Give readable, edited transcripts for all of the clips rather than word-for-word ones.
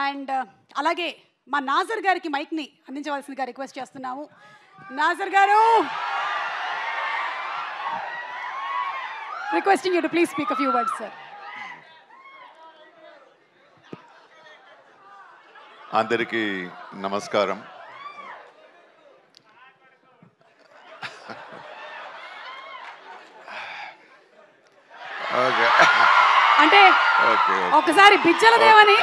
And అలాగే మా నాజర్ గారికి మైక్ని అందించవలసిందిగా రిక్వెస్ట్ చేస్తున్నాము. నాజర్ గారు, requesting you to please speak a few words, sir. అందరికీ నమస్కారం. అంటే ఒకసారి బిజ్జలదేవని.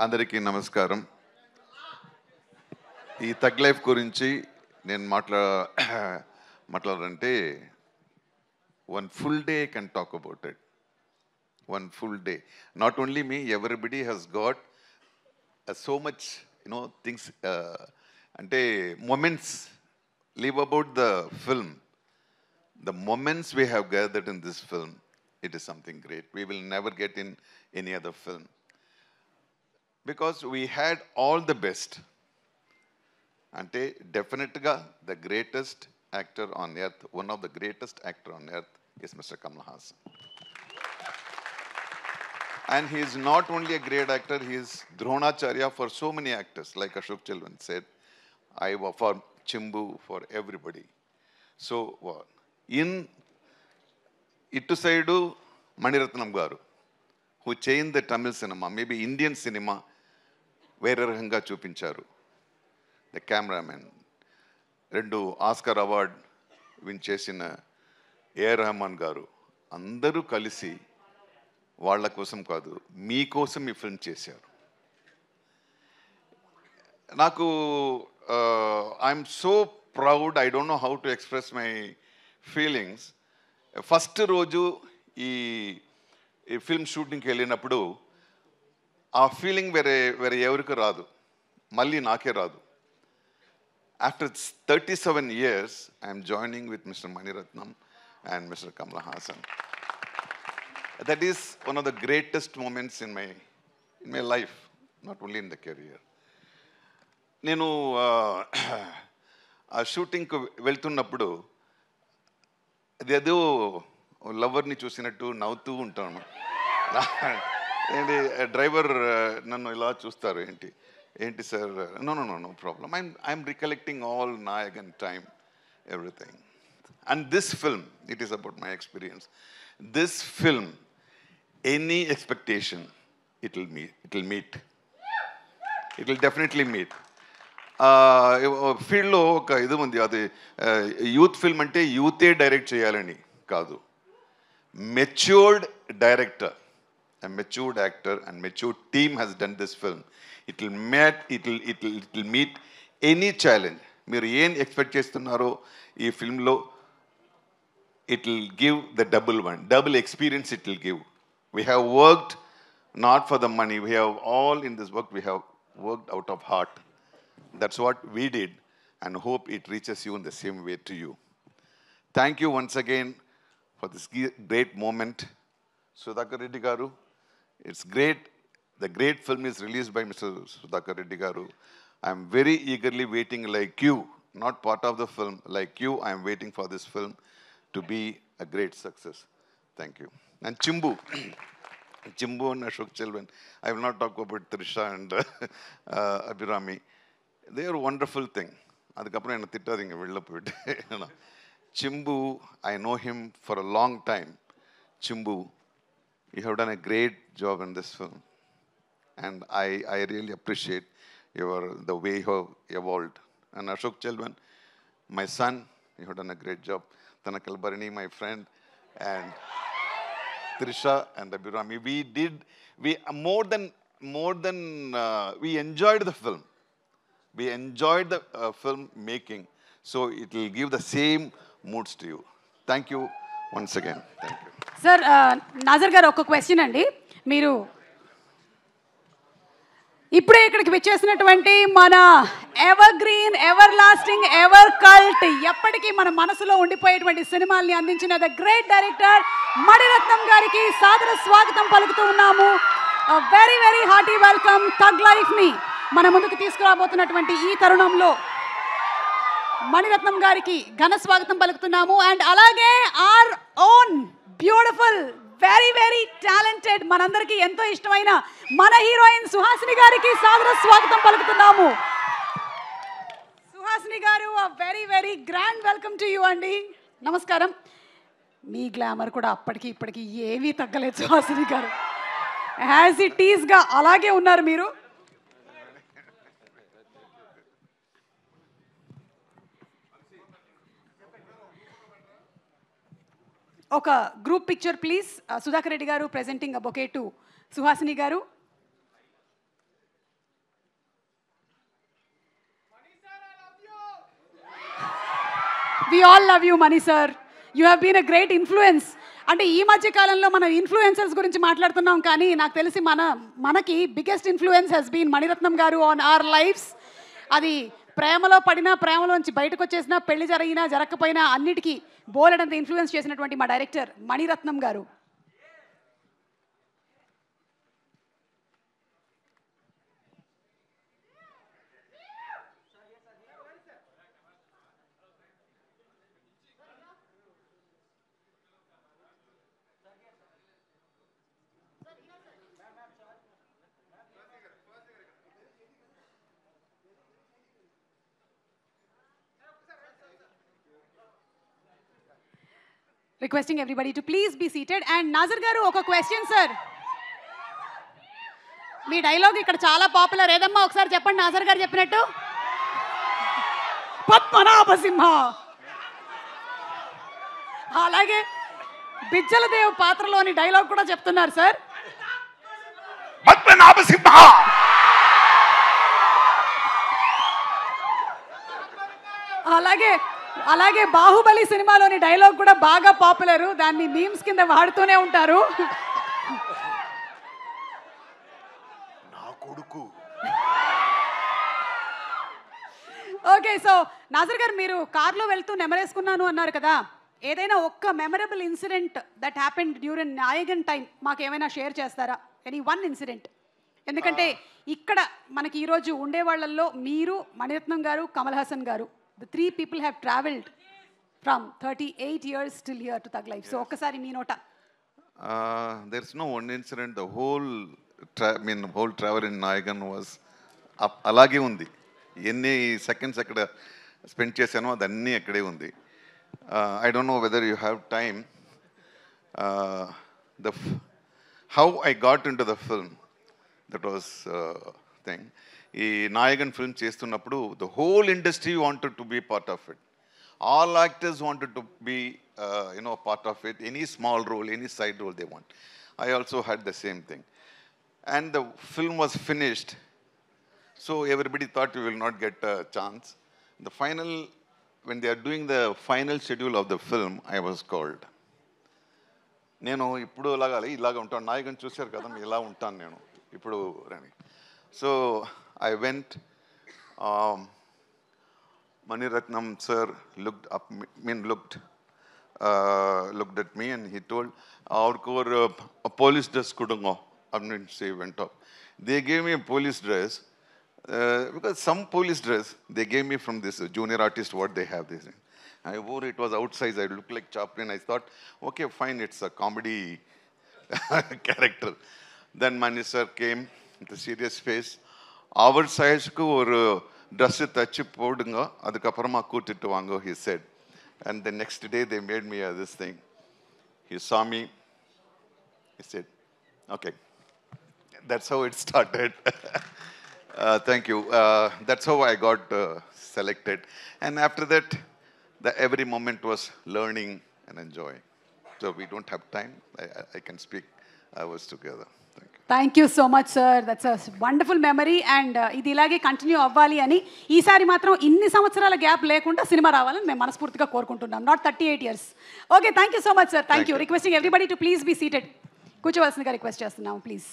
అందరికీ నమస్కారం. ఈ తగ్ లైఫ్ గురించి నేను మాట్లాడాలంటే one full day I can talk about it. One full day. Not only me, everybody has got so much, things, ante moments. Leave about the film. The moments we have gathered in this film, it is something great. We will never get in any other film. Because we had all the best. Ante definitely the greatest actor on earth, one of the greatest actor on earth is Mr. Kamal Haasan. And he is not only a great actor, he is Dronacharya for so many actors, like Ashok Chelvan said, for Chimbu, for everybody. So, in Ittu Saidu, Maniratnam Garu, who changed the Tamil cinema, maybe Indian cinema, where Hanga Chupincharu, the cameraman, 2 Oscar award win చేసిన AR Rahman గారు అందరూ కలిసి వాళ్ళ కోసం కాదు మీకోసం ఈ film చేశారు. నాకు I'm so proud. I don't know how to express my feelings. First రోజు ఈ ఫిల్మ్ షూటింగ్కి వెళ్ళినప్పుడు ఆ ఫీలింగ్ వేరే ఎవరికి రాదు, మళ్ళీ నాకే రాదు. After 37 years, I am joining with Mr. Mani Ratnam and Mr. Kamal Haasan. That is one of the greatest moments in my life, not only in the career. Nenu a shooting ku veltunnappudu adedo lover ni chusinattu navutoo untanu. Enti driver nannu ila chustaru enti sir, no problem. I'm recollecting all Nayagan time, everything. And this film, it is about my experience. This film, any expectation, it will meet. It will definitely meet. Field lo oka idu undi, adi youth film ante youth e direct cheyalani kaadu. Matured director, a matured actor and matured team has done this film. It will meet any challenge. మీరు ఏం expect చేస్తున్నారో ఈ ఫిల్మ్లో it will give the double experience it will give. We have worked not for the money. We have all in this work, we have worked out of heart. That's what we did, and hope it reaches you in the same way to you. Thank you once again for this great moment. Sudhakar Reddy garu, it's great. The great film is released by Mr. Sudhakar Reddy garu. I am very eagerly waiting, like you, not part of the film, like you, I am waiting for this film to be a great success. Thank you. And Chimbu and Ashok Chelvan, I will not talk about Trisha and Abhirami. They are a wonderful thing. Adukapra enna thittadinga vella poidu. Chimbu, I know him for a long time. Chimbu, you have done a great job in this film. And I really appreciate the way you have evolved. And Ashok Chelvan, my son, you have done a great job. Tanakal Bharani, my friend, and Trisha and Abhirami. We enjoyed the film. We enjoyed the film making. So it will give the same moods to you. Thank you once again. Thank you. Sir, Nazar garu oka question andi. Meeru ఇప్పుడే ఇక్కడికి వచ్చేసినటువంటి మన ever green, ever lasting, ever cult, ఎప్పటికీ మన మనసులో ఉండిపోయేటువంటి సినిమాల్ని అందించిన the great director Mani Ratnam గారికి సాదర స్వాగతం పలుకుతూ ఉన్నాము. Very very hearty welcome. Tug లైఫ్ని మన ముందుకు తీసుకురాబోతున్నటువంటి ఈ తరుణంలో మణిరత్నం గారికి ఘన స్వాగతం పలుకుతున్నాము. అండ్ అలాగే our own beautiful very very talented, మనందరికీ ఎంతో ఇష్టమైన మన హీరోయిన్ సుహాసిని గారికి సాదర స్వాగతం పలుకుతున్నాము. సుహాసిని గారు, very very grand welcome to you అండి. నమస్కారం. మీ గ్లామర్ కూడా అప్పటికి ఇప్పటికి ఏమీ తగ్గలేదు సుహాసిని గారు. యాజ్ ఇట్ ఈస్గా అలాగే ఉన్నారు మీరు. ఒక group picture please. Sudhakar Reddy గారు presenting a bouquet to Suhasini గారు. We all love you Mani sir, you have been a great influence. అంటే ఈ మధ్య కాలంలో మనం ఇన్ఫ్లుయెన్సర్స్ గురించి మాట్లాడుతున్నాం, కానీ నాకు తెలిసి మనకి biggest influence has been Mani Ratnam garu on hour lifes. అది ప్రేమలో పడినా, ప్రేమలోంచి బయటకు వచ్చేసినా, పెళ్లి జరిగినా జరగకపోయినా అన్నిటికీ బోలెడంత ఇన్ఫ్లుయెన్స్ చేసినటువంటి మా డైరెక్టర్ మణిరత్నం గారు. Requesting everybody to please be seated. And Nazir garu, oka question sir. Me dialogue ఇక్కడ చాలా పాపులర్. ఏదమ్మా ఒకసారి చెప్పండి నాజర్ గారు చెప్పినట్టు. పద్మనాభసింహ. అలాగే బిజ్జలదేవ్ పాత్రలోని డైలాగ్ కూడా చెప్తున్నారు సార్. పద్మనాభసింహ. అలాగే బాహుబలి సినిమాలోని డైలాగ్ కూడా బాగా పాపులర్. దాన్ని మీమ్స్ కింద వాడుతూనే ఉంటారు. నా కొడుకు. ఓకే, సో నాజర్ గారు, మీరు కార్లో వెళ్తూ నెమరేసుకున్నాను అన్నారు కదా. ఏదైనా ఒక్క memorable incident that happened during Nayagan time మాకు ఏమైనా షేర్ చేస్తారా? Any one incident. ఎందుకంటే ఇక్కడ మనకి ఈరోజు ఉండేవాళ్లలో మీరు, మణిరత్నం గారు, కమల్ హాసన్ గారు, the three people have traveled from 38 years till here to Thug Life. So okkasari mee nota. There's no one incident. The whole whole travel in Nayagan was alage undi. Enni seconds akkada spend chesano adanni akkade undi. I don't know whether you have time. How I got into the film, that was thing. ఈ Nayagan film చేస్తున్నప్పుడు the whole industry wanted to be part of it. All actors wanted to be part of it. Any small role, any side role they want. I also had the same thing. And the film was finished. So everybody thought you will not get a chance. The final, when they are doing the final schedule of the film, I was called. నేను ఇప్పుడు ఇలాగ ఉంటాను. నాయగన్ చూశారు కదా, ఇలా ఉంటాను నేను ఇప్పుడు అని. So I went, Maniratnam sir looked at me and he told, "Our a police dress kudunga." I went up. They gave me a police dress because some police dress they gave me from this junior artist. What they have this. I wore it, was outsize. I looked like Chaplin. I thought, okay, fine, it's a comedy character. Then Mani sir came with a serious face. Our size-ku ஒரு dress தச்சு போடுங்க, அதுக்கப்புறமா கூட்டிட்டு வாங்க, he said. And the next day they made me this thing. He saw me. He said, okay. That's how it started. Thank you. That's how I got selected. And after that, every moment was learning and enjoying. So we don't have time. I can speak hours together. Thank you so much sir. That's a wonderful memory. And ఇది ఇలాగే continue అవ్వాలి అని, ఈసారి మాత్రం ఇన్ని సంవత్సరాల gap లేకుండా cinema రావాలని మేము మనస్ఫూర్తిగా కోరుకుంటున్నాం. Not 38 years. Okay, thank you so much sir. Thank you. Requesting everybody to please be seated. కూర్చోవలసిందిగా రిక్వెస్ట్ చేస్తున్నాము ప్లీజ్.